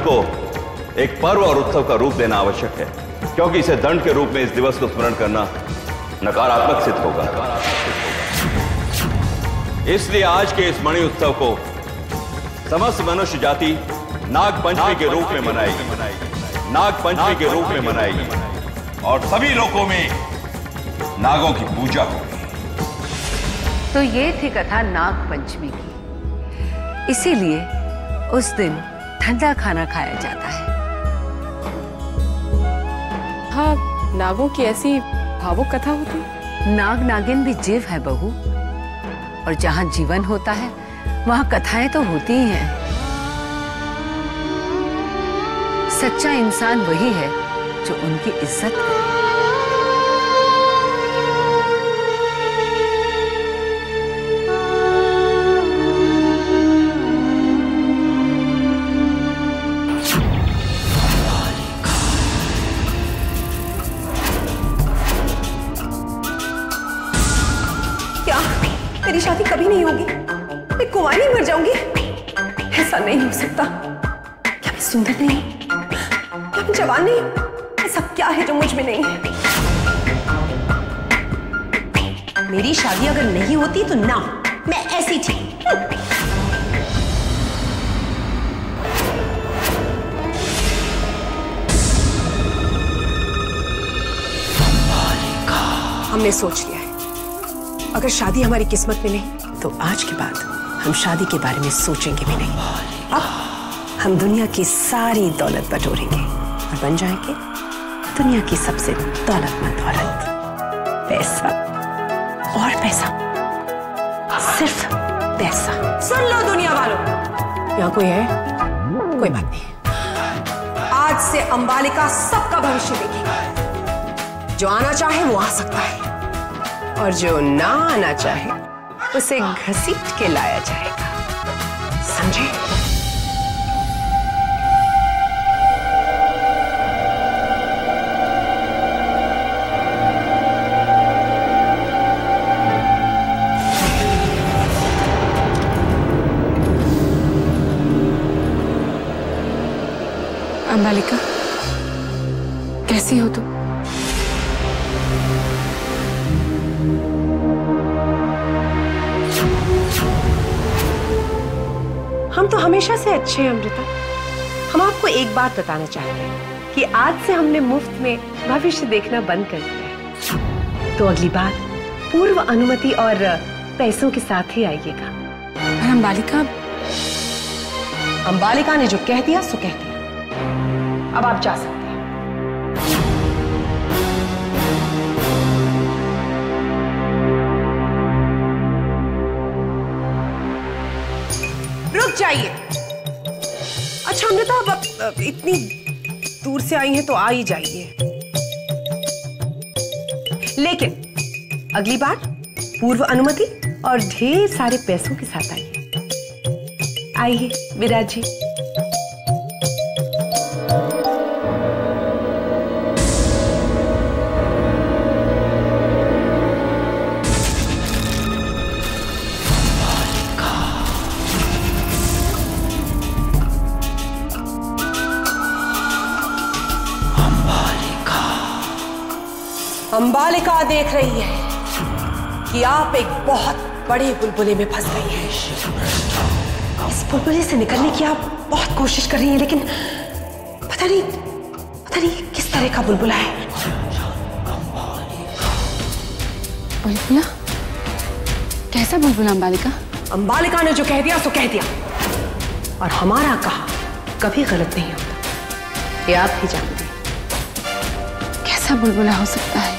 को एक पर्व और उत्सव का रूप देना आवश्यक है, क्योंकि इसे दंड के रूप में इस दिवस को स्मरण करना नकारात्मक सिद्ध होगा। इसलिए आज के इस मणि उत्सव को समस्त मनुष्य जाति नाग पंचमी के रूप में मनाएगी, नाग पंचमी के रूप में मनाएगी, और सभी लोगों में नागों की पूजा होगी। तो ये थी कथा नाग पंचमी की। इसीलिए उस दिन ठंडा खाना खाया जाता है। हाँ, नागों की ऐसी भावुक कथा होती है। नाग नागिन भी जीव है बहू, और जहाँ जीवन होता है वहाँ कथाएं तो होती ही हैं। सच्चा इंसान वही है जो उनकी इज्जत करे। मेरी शादी कभी नहीं होगी, मैं कुंवारी मर जाऊंगी। ऐसा नहीं हो सकता। क्या मैं सुंदर नहीं, क्या मैं जवान नहीं? ऐसा क्या है जो मुझ में नहीं है? मेरी शादी अगर नहीं होती तो ना, मैं ऐसी थी। हमने सोच लिया है, अगर शादी हमारी किस्मत में नहीं तो आज के बाद हम शादी के बारे में सोचेंगे भी नहीं। अब हम दुनिया की सारी दौलत बटोरेंगे और बन जाएंगे दुनिया की सबसे दौलतमंद औरत। पैसा और पैसा, सिर्फ पैसा। सुन लो दुनिया वालों, यहाँ कोई है? कोई बात नहीं, आज से अंबालिका सबका भविष्य देखेगी। जो आना चाहे वो आ सकता है, और जो ना आना चाहे उसे घसीट के लाया जाएगा, समझे? अंबालिका, कैसी हो तुम? हम तो हमेशा से अच्छे हैं अमृता। हम आपको एक बात बताना चाहते हैं कि आज से हमने मुफ्त में भविष्य देखना बंद कर दिया है। तो अगली बार पूर्व अनुमति और पैसों के साथ ही आइएगा। पर अंबालिका ने जो कह दिया सो कह दिया। अब आप जा सकते हैं। रुक जाइए। अच्छा अमृता, अब इतनी दूर से आई हैं तो आ ही जाइए, लेकिन अगली बार पूर्व अनुमति और ढेर सारे पैसों के साथ आइए। आइए विराज जी। अंबालिका देख रही है कि आप एक बहुत बड़े बुलबुले में फंस गई हैं। इस बुलबुले से निकलने की आप बहुत कोशिश कर रही हैं, लेकिन पता नहीं किस तरह का बुलबुला है। बुलबुला? कैसा बुलबुला अंबालिका? अंबालिका ने जो कह दिया सो कह दिया, और हमारा कहा कभी गलत नहीं होता, ये आप ही जानते हैं। कैसा बुलबुला हो सकता है?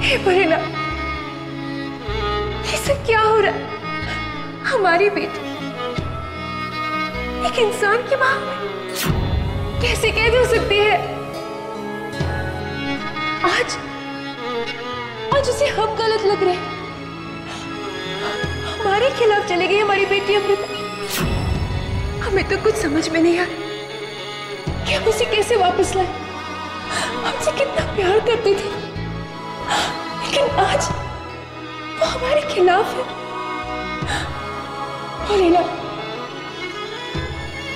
हे परिणा, ये सब क्या हो रहा है? हमारी बेटी एक इंसान की मां कैसे कैद हो सकती है? आज उसे हम गलत लग रहे हैं। हमारे खिलाफ चली गई हमारी बेटी अमृता। हमें तो कुछ समझ में नहीं आ रहा कि हम उसे कैसे वापस लाए। हमसे कितना प्यार करती थी। लेकिन आज वो हमारे खिलाफ है। भोलेनाथ,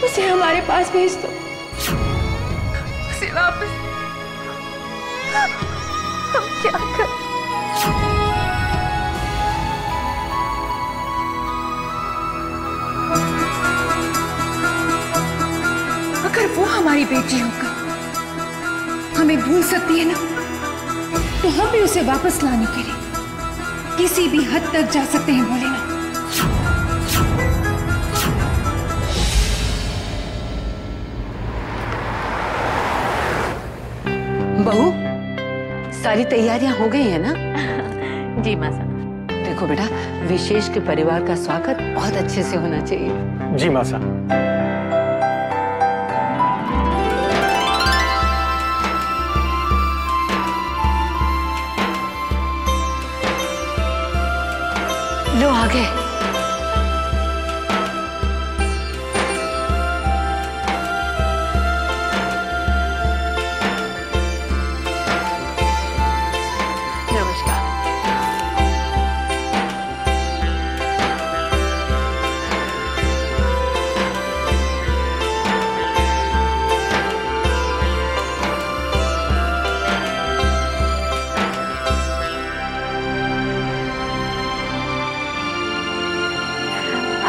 उसे हमारे पास भेज दो, उसे वापस। हम क्या करें? अगर वो हमारी बेटी होकर हमें भूल सकती है ना, तो हम भी उसे वापस लाने के लिए किसी भी हद तक जा सकते हैं भोलेनाथ। बहू, सारी तैयारियां हो गई है ना? जी मासा। देखो बेटा, विशेष के परिवार का स्वागत बहुत अच्छे से होना चाहिए। जी मासा। लो आ गए। नमस्कार।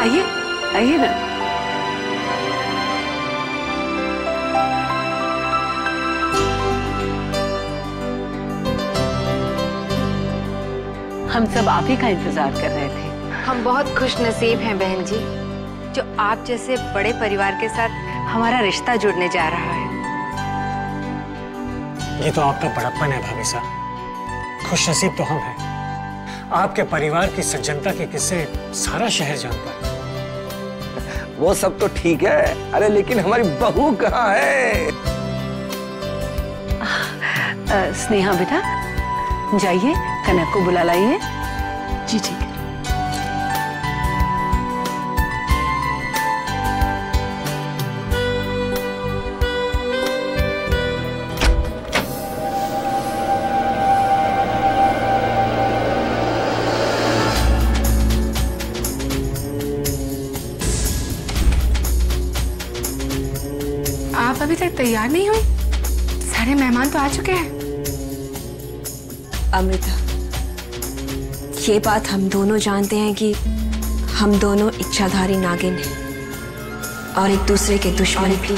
आइए आइए ना। हम सब आप ही का इंतजार कर रहे थे। हम बहुत खुश नसीब हैं बहन जी, जो आप जैसे बड़े परिवार के साथ हमारा रिश्ता जुड़ने जा रहा है। ये तो आपका बड़प्पन है भाभी साहब। खुश नसीब तो हम हैं। आपके परिवार की सज्जनता के किस्से सारा शहर जानता है। वो सब तो ठीक है, अरे लेकिन हमारी बहू कहाँ है? स्नेहा बेटा, जाइए कनक को बुला लाइए। जी ठीक है। आप अभी तक तैयार नहीं हुई? सारे मेहमान तो आ चुके हैं। अमृता, ये बात हम दोनों जानते हैं कि हम दोनों इच्छाधारी नागिन हैं और एक दूसरे के दुश्मन भी।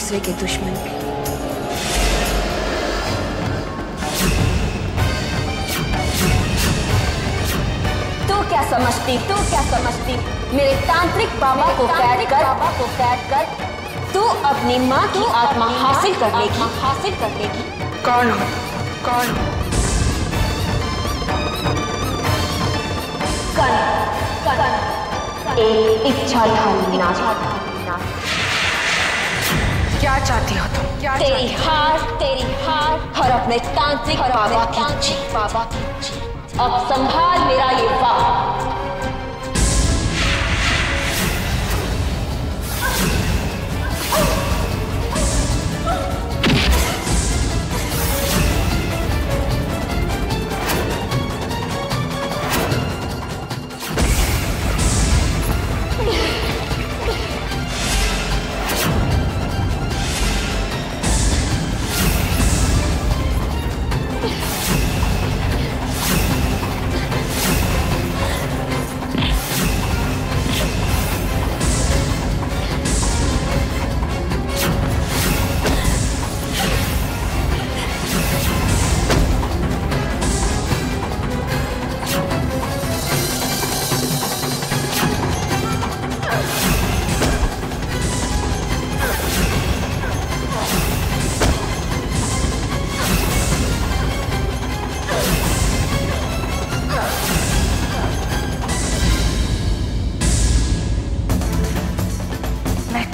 तू क्या समझती मेरे तांत्रिक बाबा को कैद कर तू अपनी माँ की आत्मा हासिल कर लेगी। कौन हो? एक इच्छाधारी नागिन। क्या चाहती हो तुम? तेरी हार और अपने तांत्रिक बाबा की जीत। अब संभाल मेरा ये वार।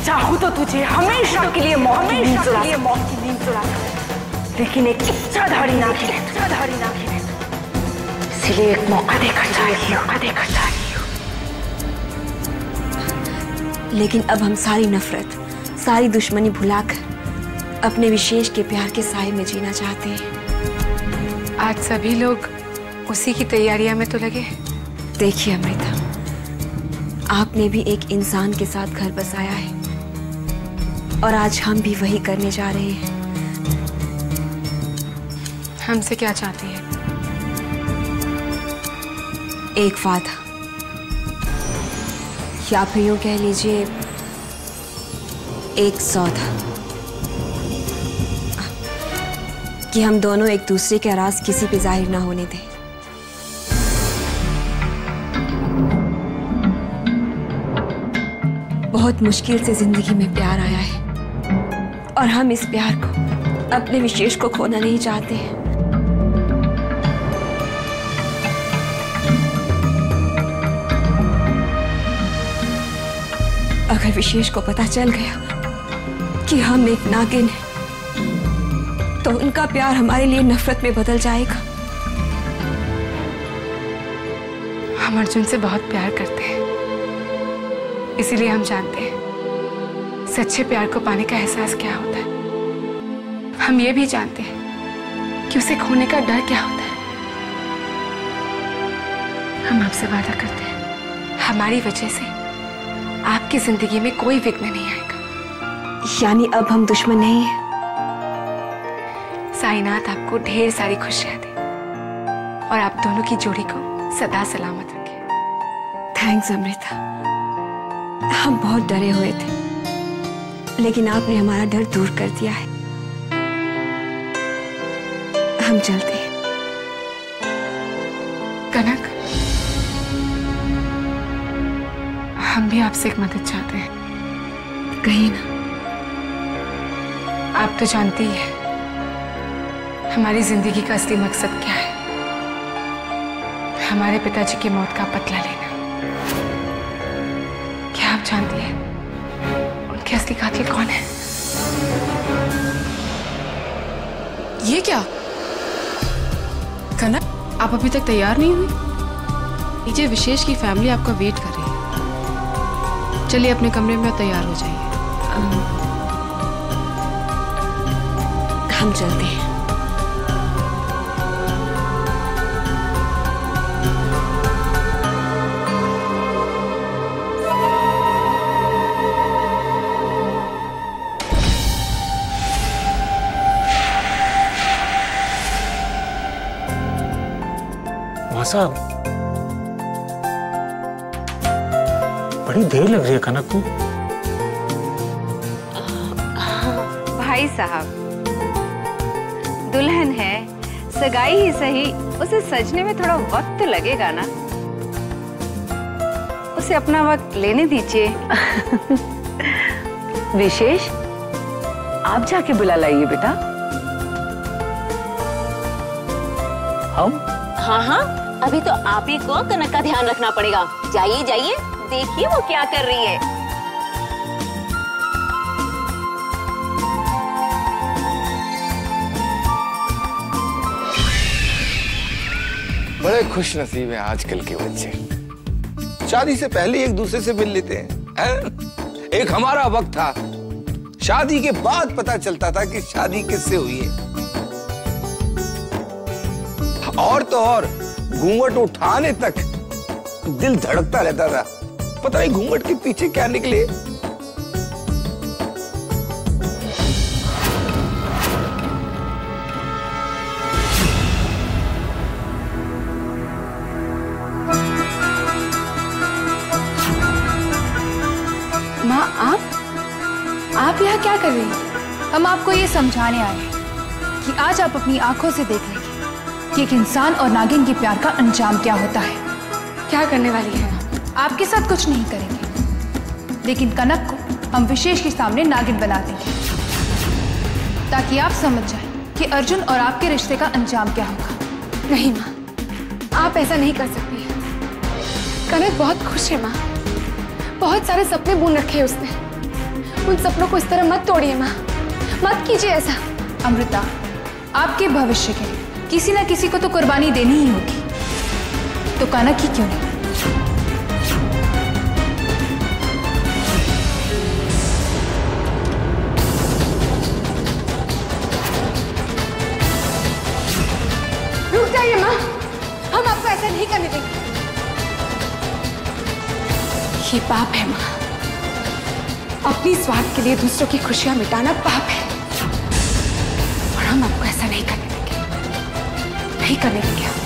चाहूं तो तुझे हमेशा के लिए मौत की नींद सुला, लेकिन एक इच्छाधारी नागिन है, इसलिए एक मौका देकर चाहिए। लेकिन अब हम सारी नफरत, सारी दुश्मनी भुलाकर अपने विशेष के प्यार के साए में जीना चाहते हैं। आज सभी लोग उसी की तैयारियां में तो लगे। देखिए अमृता, आपने भी एक इंसान के साथ घर बसाया है और आज हम भी वही करने जा रहे हैं। हमसे क्या चाहती है? एक वादा, या फिर यूं कह लीजिए एक सौदा, कि हम दोनों एक दूसरे के राज किसी पे जाहिर ना होने दें। बहुत मुश्किल से जिंदगी में प्यार आया है और हम इस प्यार को, अपने विशेष को खोना नहीं चाहते हैं। अगर विशेष को पता चल गया कि हम एक नागिन हैं, तो उनका प्यार हमारे लिए नफरत में बदल जाएगा। हम अर्जुन से बहुत प्यार करते हैं, इसीलिए हम जानते हैं सच्चे प्यार को पाने का एहसास क्या होता है। हम ये भी जानते हैं कि उसे खोने का डर क्या होता है। हम आपसे वादा करते हैं, हमारी वजह से आपकी जिंदगी में कोई विघ्न नहीं आएगा। यानी अब हम दुश्मन नहीं हैं। साईनाथ आपको ढेर सारी खुशियां दे और आप दोनों की जोड़ी को सदा सलामत रखे। थैंक्स अमृता, हम बहुत डरे हुए थे, लेकिन आपने हमारा डर दूर कर दिया है। हम चलते हैं। कनक, हम भी आपसे एक मदद चाहते हैं। कहिए ना। आप तो जानती ही है हमारी जिंदगी का असली मकसद क्या है। हमारे पिताजी की मौत का बदला लेना। क्या आप जानती हैं उनके असली कातिल कौन है? ये क्या कनक, आप अभी तक तैयार नहीं हुई? नीचे विशेष की फैमिली आपका वेट कर रही है। चलिए अपने कमरे में तैयार हो जाइए। हम चलते हैं। साहब, बड़ी देर लग रही है कनक को। भाई साहब, दुल्हन है, सगाई ही सही, उसे सजने में थोड़ा वक्त तो लगेगा ना। उसे अपना वक्त लेने दीजिए। विशेष, आप जाके बुला लाइए बेटा। हम? हाँ हाँ, अभी तो आप ही को कनक का ध्यान रखना पड़ेगा। जाइए जाइए, देखिए वो क्या कर रही है। बड़े खुश नसीब हैं आजकल के बच्चे। शादी से पहले एक दूसरे से मिल लेते हैं। एक हमारा वक्त था, शादी के बाद पता चलता था कि शादी किससे हुई है। और तो और घूंघट उठाने तक दिल धड़कता रहता था, पता नहीं घूंघट के पीछे क्या निकले। माँ, आप यहाँ क्या कर रही हैं? हम आपको ये समझाने आए हैं कि आज आप अपनी आंखों से देख लेंगे कि एक इंसान और नागिन के प्यार का अंजाम क्या होता है। क्या करने वाली है? आपके साथ कुछ नहीं करेंगे, लेकिन कनक को हम विशेष के सामने नागिन बना देंगे, ताकि आप समझ जाएं कि अर्जुन और आपके रिश्ते का अंजाम क्या होगा। नहीं माँ, आप ऐसा नहीं कर सकती। कनक बहुत खुश है माँ, बहुत सारे सपने बुन रखे हैं उसने। उन सपनों को इस तरह मत तोड़िए माँ, मत कीजिए ऐसा। अमृता, आपके भविष्य के लिए किसी ना किसी को तो कुर्बानी देनी ही होगी, तो कनक ही क्यों नहीं। रुक जाइए माँ, हम ऐसा नहीं करने देंगे। ये पाप है माँ, अपनी स्वार्थ के लिए दूसरों की खुशियां मिटाना पाप है, और हम आपको ऐसा नहीं करने देंगे, नहीं करने देंगे हम।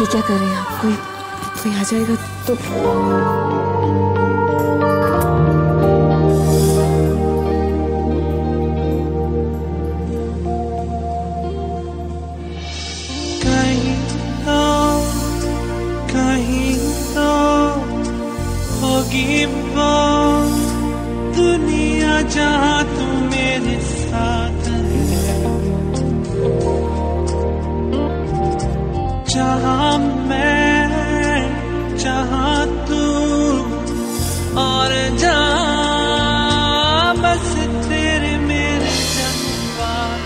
ये क्या कर रहे हैं आप? कोई आ जाएगा तो। कहीं तो होगी वो दुनिया जहाँ तू मेरे साथ है, जहाँ मैं जहाँ तू और जहाँ बस तेरे मेरे जज्बात।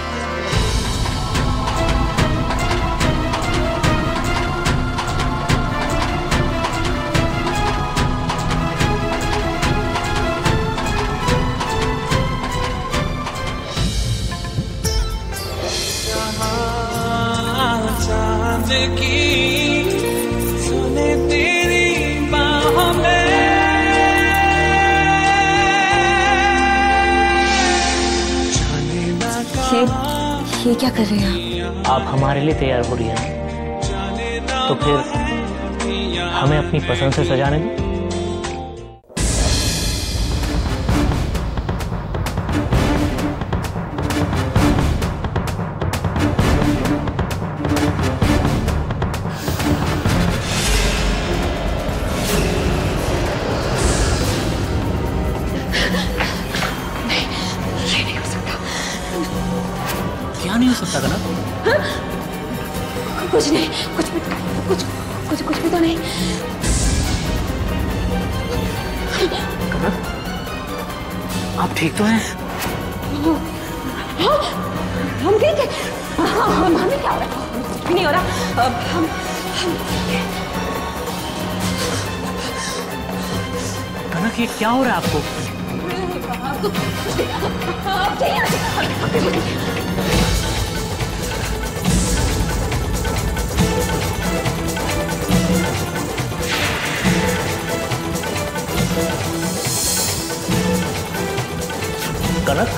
चांद की सुने तेरी बाहों में, ये क्या कर रहे हैं आप हमारे लिए तैयार हो रही हैं, तो फिर हमें अपनी पसंद से सजाने दो। क्या नहीं हो सकता कनक? कुछ नहीं, कुछ भी तो नहीं। कनक, आप ठीक तो हैं? हम ठीक है। हमें क्या हो रहा है? कुछ भी नहीं हो रहा। हम कनक, ये क्या हो रहा है आपको? कनक,